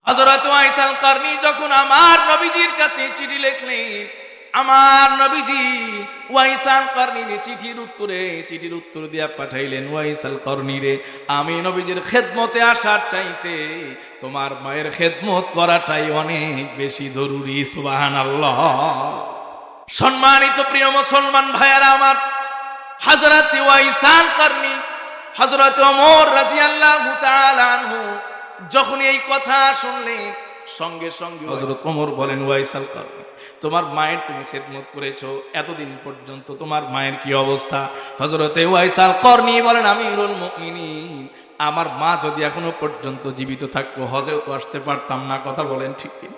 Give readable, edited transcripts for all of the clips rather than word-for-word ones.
হযরত wise আল Qarni যখন আমার নবীজির কাছে চিঠি লিখলেন, আমার নবীজি ওয়াইস আল কারনীর চিঠির উত্তর দিয়া পাঠাইলেন, ওয়াইস আল কারনী রে, আমি নবীজির খেদমতে আসার চাইতে তোমার মায়ের খেদমত করাটাই অনেক বেশি জরুরি। সুবহানাল্লাহ। সম্মানিত প্রিয় মুসলমান ভাইয়ারা আমার, হযরত ওয়াইস আল কারনী হযরত ওমর রাদিয়াল্লাহু তাআলা আনহু যখন এই কথা শুনলেন, সঙ্গে সঙ্গে হযরত ওমর বলেন, ওয়াইস আল কারনী, তোমার মায়ের তুমি খেদমত করেছো, এতদিন পর্যন্ত তোমার মায়ের কি অবস্থা? হযরতে ওয়াইস আল কারনী বলেন, আমিরুল মুমিনিন, আমার মা যদি এখনো পর্যন্ত জীবিত থাকতো হজেও তো আসতে পারতাম না। কথা বলেন ঠিক কি?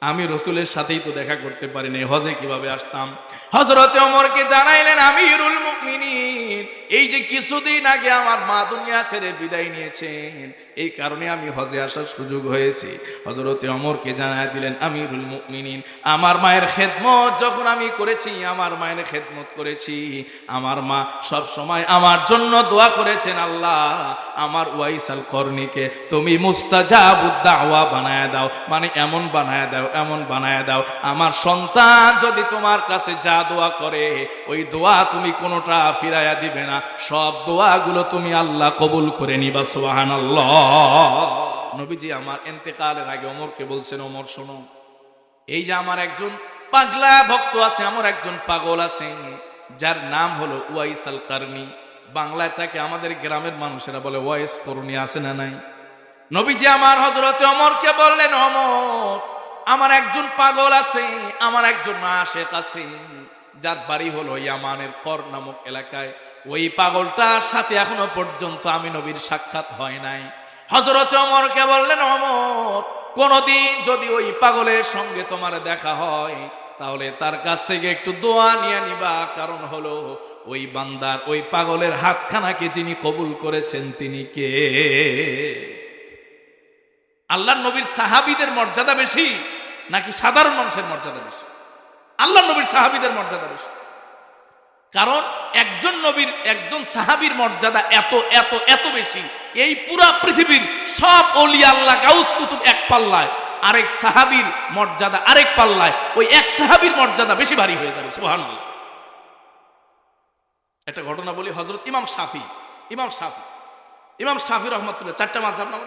আমি রসুলের সাথেই তো দেখা করতে পারিনি, হজে কিভাবে আসতাম? হযরতে ওমরকে জানাইলেন, আমিরুল মুমিনিন, এই যে কিছুদিন আগে আমার মা দুনিয়া ছেড়ে বিদায় নিয়েছেন, এই কারণে আমি হজে আসার সুযোগ হয়েছে। হযরতে ওমরকে জানায় দিলেন, আমিরুল মুমিনিন, আমার মায়ের খেদমত যখন আমি করেছি, আমার মায়ের খেদমত করেছি, আমার মা সব সময় আমার জন্য দোয়া করেছেন, আল্লাহ আমার ওয়াইস আল কারনীকে তুমি মুস্তাজাবুদ দাওয়া বানায় দাও, মানে এমন বানায় দাও, এমন বানায় দাও, আমার সন্তান যদি তোমার কাছে যা দোয়া করে ওই দোয়া তুমি কোনোটা ফিরাইয়া দিবে না, সব দোয়াগুলো তুমি আল্লাহ কবুল করে নিবা। সুবহানাল্লাহ। নবীজি আমার ইন্তেকালের আগে ওমরকে বলছেন, ওমর শোনো, এই যে আমার একজন পাগলা ভক্ত আছে, আমার একজন পাগল আছে, যার নাম হলো ওয়াইস আল কারনী, বাংলায় তাকে আমাদের গ্রামের মানুষেরা বলে ওয়াইস করণী, আছে না নাই? নবীজি আমার হযরতে ওমরকে বললেন, ওমর, আমার একজন পাগল আছে, আমার একজন আশেক আছে, যার বাড়ি হলো ইয়ামানের কর নামক এলাকায়, ওই পাগলটার সাথে এখনো পর্যন্ত আমি নবীর সাক্ষাৎ হয় নাই। হযরত ওমরকে বললেন, ওমর, কোনদিন যদি ওই পাগলের সঙ্গে তোমার দেখা হয় তাহলে তার কাছ থেকে একটু দোয়া নিয়ে নিবা, কারণ হলো ওই বান্দার, ওই পাগলের হাতখানাকে যিনি কবুল করেছেন তিনি কে? আল্লাহর নবীর সাহাবীদের মর্যাদা বেশি নাকি সাধারণ মানুষের মর্যাদা বেশি? আল্লাহর নবীর সাহাবীদের মর্যাদা বেশি, কারণ একজন নবীর, একজন সাহাবীর মর্যাদা এত এত এত বেশি, এই পুরা পৃথিবীর সব ওলি আল্লাহ গাউস কুতুব এক পাল্লায়, আরেক সাহাবীর মর্যাদা আরেক পাল্লায়, ওই এক সাহাবীর মর্যাদা বেশি ভারী হয়ে যাবে। সুবহানাল্লাহ। একটা ঘটনা বলি, হযরত ইমাম শাফি রহমাতুল্লাহ, চারটা মাযহাব নাম,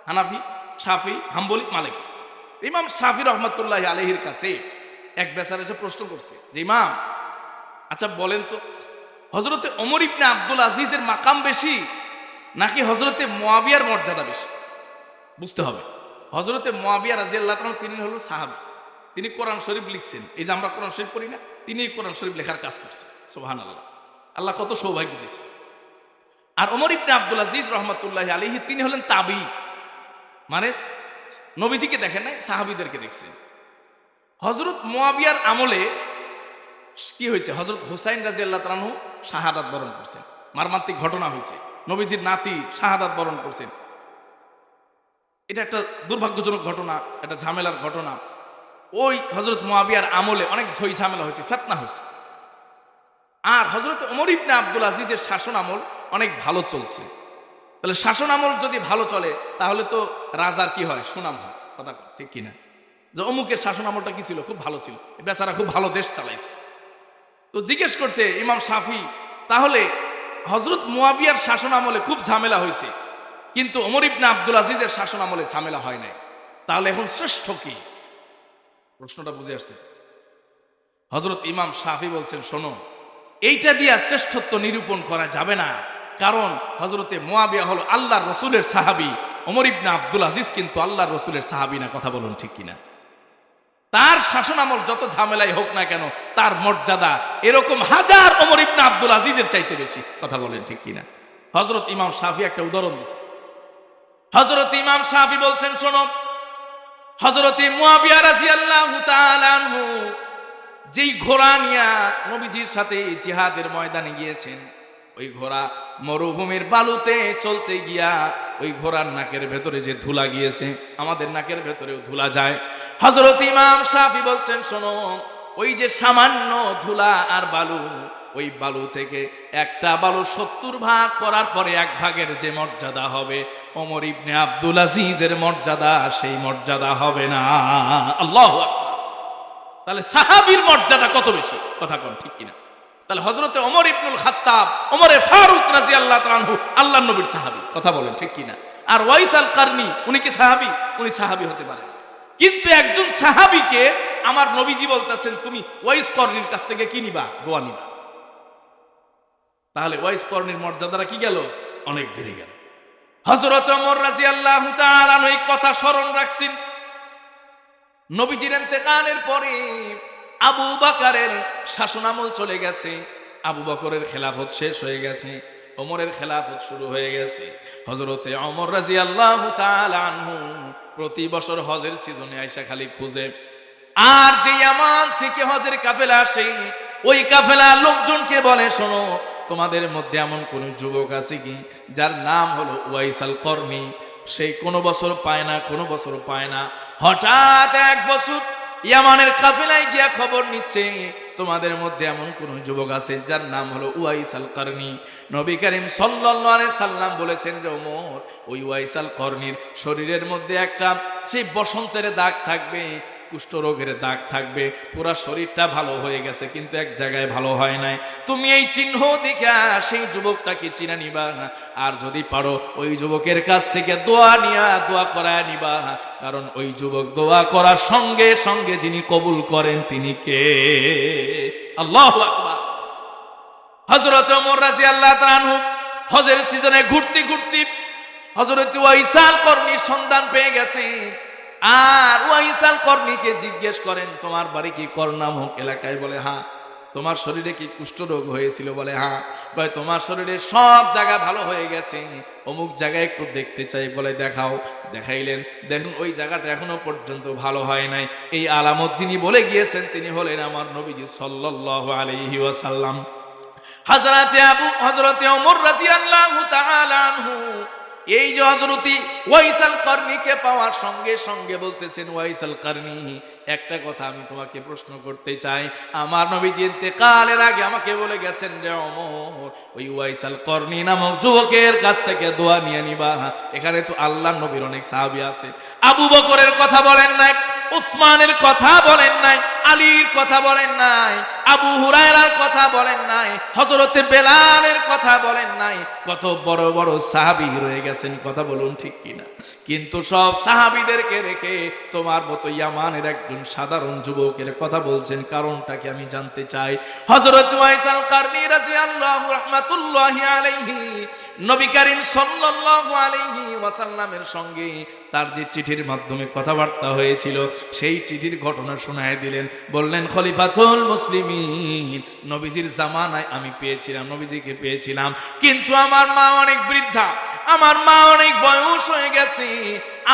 হানাফি, শাফি, হাম্বলি, মালিকি। ইমাম শাফি রহমাতুল্লাহ আলাইহির কাছে এক বেচারা এসে প্রশ্ন করছে যে, ইমাম, আচ্ছা বলেন তো, হযরতে ওমর ইবনে আব্দুল আজিজের মাকাম বেশি নাকি হযরতে মুয়াবিয়ার মর্যাদা বেশি? বুঝতে হবে, হযরতে মুয়াবিয়া রাদিয়াল্লাহু তাআলা তিনি হলো সাহাবী, তিনি কোরআন শরীফ লিখছেন, এই যে আমরা কোরআন শরীফ পড়ি না, তিনি কোরআন শরীফ লেখার কাজ করছেন। সুবহানাল্লাহ, আল্লাহ কত সৌভাগ্য দিয়েছে। আর ওমর ইবনে আব্দুল আজিজ রহমাতুল্লাহি আলাইহি তিনি হলেন তাবি, মানে নবীজিকে দেখেন নাই, সাহাবীদেরকে দেখছেন। হযরত মুয়াবিয়ার আমলে কি হয়েছে, হযরত হুসাইন রাদিয়াল্লাহু তাআলা শাহাদাত বরণ করছেন, মর্মান্তিক ঘটনা হয়েছে, নবীজির নাতি শাহাদাত বরণ করছেন। এটা একটা দুর্ভাগ্যজনক ঘটনা, একটা ঝামেলার ঘটনা। ওই হযরত মুয়াবিয়ার আমলে অনেক ঝই ঝামেলা হয়েছে, ফিতনা হয়েছে। আর হযরত ওমর ইবনে আব্দুল আজিজের শাসন আমল অনেক ভালো চলছে। তাহলে শাসন আমল যদি ভালো চলে তাহলে তো রাজার কি হয়, সুনাম হয়। কথা ঠিক কিনা? যে অমুকের শাসন আমলটা কি ছিল, খুব ভালো ছিল, বেচারা খুব ভালো দেশ চালাইছে। তো জিজ্ঞেস করছে ইমাম শাফি, তাহলে হযরত মুয়াবিয়ার শাসন আমলে খুব ঝামেলা হয়েছে, কিন্তু ওমর ইবনে আব্দুল আজিজের শাসন আমলে ঝামেলা হয় নাই, তাহলে এখন শ্রেষ্ঠ কি? প্রশ্নটা বুঝে আসছে? হযরত ইমাম শাফি বলছেন, শোনো, এইটা দিয়া শ্রেষ্ঠত্ব নিরূপণ করা যাবে না, কারণ হযরতে মুয়াবিয়া হলো আল্লাহর রসুলের সাহাবী, ওমর ইবনে আব্দুল আজিজ কিন্তু আল্লাহর রসুলের সাহাবী না। কথা বলুন ঠিক কিনা? তার শাসন আমল যত ঝামেলাই হোক না কেন, তার মর্যাদা এরকম হাজার ওমর ইবনে আব্দুল আজিজের চাইতে বেশি। কথা বলেন ঠিক কিনা? হযরত ইমাম শাফি একটা উদাহরণ দিয়েছে। হযরত ইমাম শাফি বলছেন, শোনো, হযরত মুয়াবিয়া রাদিয়াল্লাহু তাআলা আনহু যেই ঘোড়া নিয়ে নবীজির সাথে জিহাদের ময়দানে গিয়েছেন, ওই ঘোড়া মরুভূমির বালুতে চলতে গিয়া ওই ঘোড়ার নাকের ভেতরে যে ধুলা গিয়েছে, আমাদের নাকের ভেতরেও ধুলা যায়। হযরত ইমাম শাফি বলছেন, শোনো, ওই যে সামান্য ধুলা আর বালু, ওই বালু থেকে একটা বালু 70 ভাগ করার পরে 1 ভাগের যে মর্যাদা হবে, ওমর ইবনে আব্দুল আজিজের মর্যাদা সেই মর্যাদা হবে না। আল্লাহু আকবার। তাহলে সাহাবীর মর্যাদা কত বেশি, কথা কোন ঠিক কিনা? তাহলে হযরতে ওমর ইবনুল খাত্তাব, ওমরে ফারুক রাদিয়াল্লাহু তাআলা আনহু আল্লাহর নবীর সাহাবী, কথা বলেন ঠিক কিনা? আর ওয়াইস আল কারনি উনি কি সাহাবী? উনি সাহাবী হতে পারেন, কিন্তু একজন সাহাবীকে আমার নবীজি বলতেছেন তুমি ওয়াইস কর্নির কাছ থেকে কি নিবা? দোয়া নিবা। তাহলে ওয়াইস কর্নির মর্যাদাটা কি গেল? অনেক বেড়ে গেল। হযরত ওমর রাদিয়াল্লাহু তাআলা এই কথা স্মরণ রাখছেন। নবীজির ইন্তেকালের পরে আবু বকরের শাসনামল চলে গেছে, আবু বকরের খেলাফত শেষ হয়ে গেছে, ওমরের খেলাফত শুরু হয়ে গেছে। হযরতে ওমর রাদিয়াল্লাহু তাআলা আনহু প্রতি বছর হজের সিজনে আয়েশা খালি খুঁজে, আর যে ইয়ামান থেকে হজের কাফেলা আসে ওই কাফেলা লোকজনকে বলে, শোনো তোমাদের মধ্যে এমন কোন যুবক আছে কি যার নাম হলো ওয়াইস আল করনি? সেই কোনো বছর পায় না, কোনো বছর পায় না। হঠাৎ এক বছর ইয়ামানের কাফেলায় গিয়া খবর নিচ্ছে তোমাদের মধ্যে এমন কোন যুবক আছে যার নাম হলো ওয়াইস আল করনি। নবী করিম সাল্লাল্লাহু আলাইহি সাল্লাম বলেছেন যে ওমর, ওই ওয়াইস আল করনির শরীরের মধ্যে একটা সেই বসন্তের দাগ থাকবে, কুষ্ঠ রোগের দাগ থাকবে, পুরা শরীরটা ভালো হয়ে গেছে কিন্তু এক জায়গায় ভালো হয় নাই। তুমি এই চিহ্ন দেখা সেই যুবকটাকে চিনা নিবা, আর যদি পারো ওই যুবকের কাছ থেকে দোয়া নিয়া দোয়া করায় নিবা, কারণ ওই যুবক দোয়া করার সঙ্গে সঙ্গে যিনি কবুল করেন তিনি কে? আল্লাহু আকবার। হযরত ওমর রাদিয়াল্লাহু তাআলা আনহু হজের সিজনে ঘুরতে ঘুরতে হযরত ওয়াইস আল করনির সন্ধান পেয়ে গেছে। আর ওয়াইস আল করনিকে জিজ্ঞেস করেন, তোমার বাড়ি কি করনামক এলাকায়? বলে হ্যাঁ। তোমার শরীরে কি কুষ্ঠরোগ হয়েছিল? বলে হ্যাঁ। কয় তোমার শরীরে সব জায়গা ভালো হয়ে গেছে, অমুক জায়গায় একটু দেখতে চাই। বলে দেখাও। দেখাইলেন, দেখুন ওই জায়গাটা এখনো পর্যন্ত ভালো হয় নাই। এই আলামত যিনি বলে গিয়েছেন তিনি হলেন আমার নবীজি সাল্লাল্লাহু আলাইহি ওয়াসাল্লাম। হযরতে ওমর রাদিয়াল্লাহু তাআলা আনহু এই যে হযরতি ওয়াইস আল করনিকে পাওয়ার সঙ্গে সঙ্গে বলতেছেন, ওয়াইস আল করনি একটা কথা আমি তোমাকে প্রশ্ন করতে চাই। আমার নবীজি ইন্তেকালের আগে আমাকে বলে গেছেন যে ওমর, ওই ওয়াইস আল করনি নামক যুবকের কাছ থেকে দোয়া নিয়ে নিবা। এখানে তো আল্লাহর নবীর অনেক সাহাবী আছে, আবু বকরের কথা বলেন নাই, উসমানের কথা বলেন নাই, আলীর কথা বলেন নাই, আবু হুরায়রার কথা বলেন নাই, হযরতে বেলালের কথা বলেন নাই। কত বড় বড় সাহাবী রয়ে গেছেন, কথা বলুন ঠিক কিনা? কিন্তু সব সাহাবীদেরকে রেখে তোমার মতো ইয়ামানের একজন সাধারণ যুবকের কথা বলছেন, কারণটা কি আমি জানতে চাই। হযরত ওয়াইস আল করনি রাদিয়াল্লাহু রাহমাতুল্লাহি আলাইহি নবী করিম সাল্লাল্লাহু আলাইহি ওয়াসাল্লামের সঙ্গে তার যে চিঠির মাধ্যমে কথাবার্তা হয়েছিল সেই চিঠির ঘটনা শোনায় দিলেন। বললেন, খলিফাতুল মুসলিমিন, নবীজির জামানায় আমি পেয়েছিলাম, নবীজিকে পেয়েছিলাম, কিন্তু আমার মা অনেক বৃদ্ধা, আমার মা অনেক বয়স হয়ে গেছে,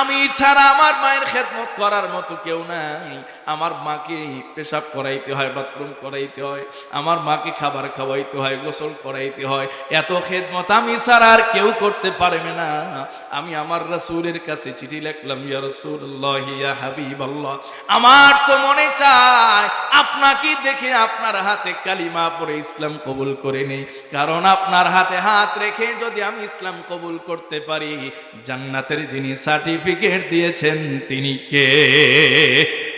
আমি ছাড়া আমার মায়ের খেদমত করার মতো কেউ নাই। আমার মাকে পেশাব করাইতে হয়, বাথরুম করাইতে হয়, আমার মাকে খাবার খাওয়াইতে হয়, গোসল করাইতে হয়, এত খেদমত আমি ছাড়া আর কেউ করতে পারবে না। আমি আমার রাসূলের কাছে চিঠি লিখলাম, ইয়া রাসূলুল্লাহ, ইয়া হাবিবাল্লাহ, আমার তো মনে চায় আপনাকে দেখে আপনার হাতে কালিমা পড়ে ইসলাম কবুল করে নেই, কারণ আপনার হাতে হাত রেখে যদি আমি ইসলাম কবুল করতে পারি, জান্নাতের যিনি সার্টিফিকেট দিয়েছেন তিনি কে?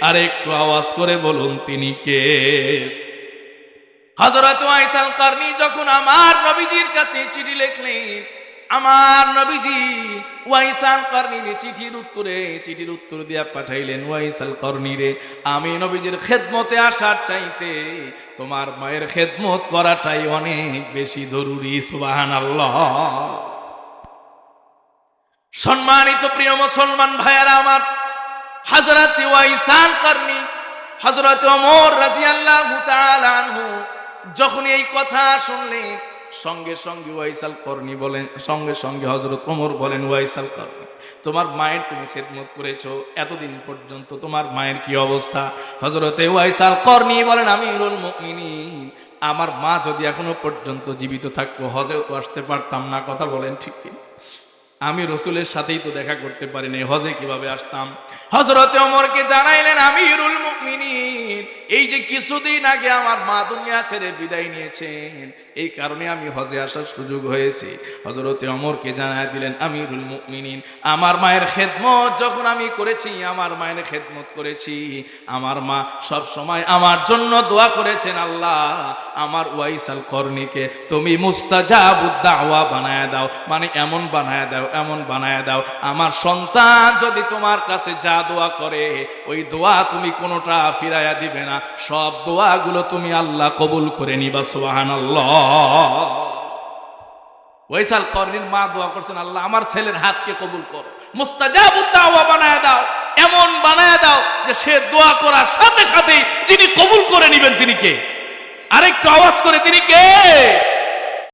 আর একটু আওয়াজ করে বলুন তিনি কে? হযরত ওয়াইস আল করনি যখন আমার নবীজির কাছে চিঠি লিখলেন, আমার নবীজি ওয়াইস আল করনির চিঠির উত্তর দিয়া পাঠাইলেন, ওয়াইস আল করনি রে, আমি নবীজির খেদমতে আসার চাইতে তোমার মায়ের খেদমত করাটাই অনেক বেশি জরুরি। সুবহানাল্লাহ। সম্মানিত প্রিয় মুসলমান ভাইয়েরা আমার, হযরত ওয়াইস আল করনি হযরত ওমর রাদিয়াল্লাহু তাআলা আনহু যখন এই কথা শুনলেন, সঙ্গে সঙ্গে ওয়াইস আল করনি বলেন, সঙ্গে সঙ্গে হযরত ওমর বলেন, ওয়াইস আল করনি, তোমার মায়ের তুমি খেদমত করেছো এতদিন পর্যন্ত, তোমার মায়ের কি অবস্থা? হযরতে ওয়াইস আল করনি বলেন, আমিরুল মুমিনিন, আমার মা যদি এখনো পর্যন্ত জীবিত থাকতো হজেও তো আসতে পারতাম না, কথা বলেন ঠিক কি? আমি রসুলের সাথেই তো দেখা করতে পারিনি, হজে কিভাবে আসতাম? হযরতে ওমরকে জানাইলেন, আমিরুল মুমিনিন, এই যে কিছুদিন আগে আমার মা দুনিয়া ছেড়ে বিদায় নিয়েছেন, এই কারণে আমি হজে আসার সুযোগ হয়েছে। হযরতে ওমরকে জানাই দিলেন, আমিরুল মুমিনিন, আমার মায়ের খেদমত যখন আমি করেছি, আমার মায়ের খেদমত করেছি, আমার মা সব সময় আমার জন্য দোয়া করেছেন, আল্লাহ আমার ওয়াইসাল করনিকে তুমি মুস্তাজাবুদ দাওয়া বানায় দাও, মানে এমন বানায় দাও, এমন বানায় দাও, আমার সন্তান যদি তোমার কাছে যা দোয়া করে ওই দোয়া তুমি কোনোটা ফিরাইয়া দিবে না, সব দোয়াগুলো তুমি আল্লাহ কবুল করে নিবা। সুবহানাল্লাহ। ওয়াইসাল করনির মা দোয়া করছেন, আল্লাহ আমার ছেলের হাতকে কবুল করো, মুস্তাজাবুদ দাওয়া বানায় দাও, এমন বানায় দাও যে সে দোয়া করার সাথে সাথে যিনি কবুল করে নিবেন তিনি কে? আরেকটু আওয়াজ করে, তিনি কে?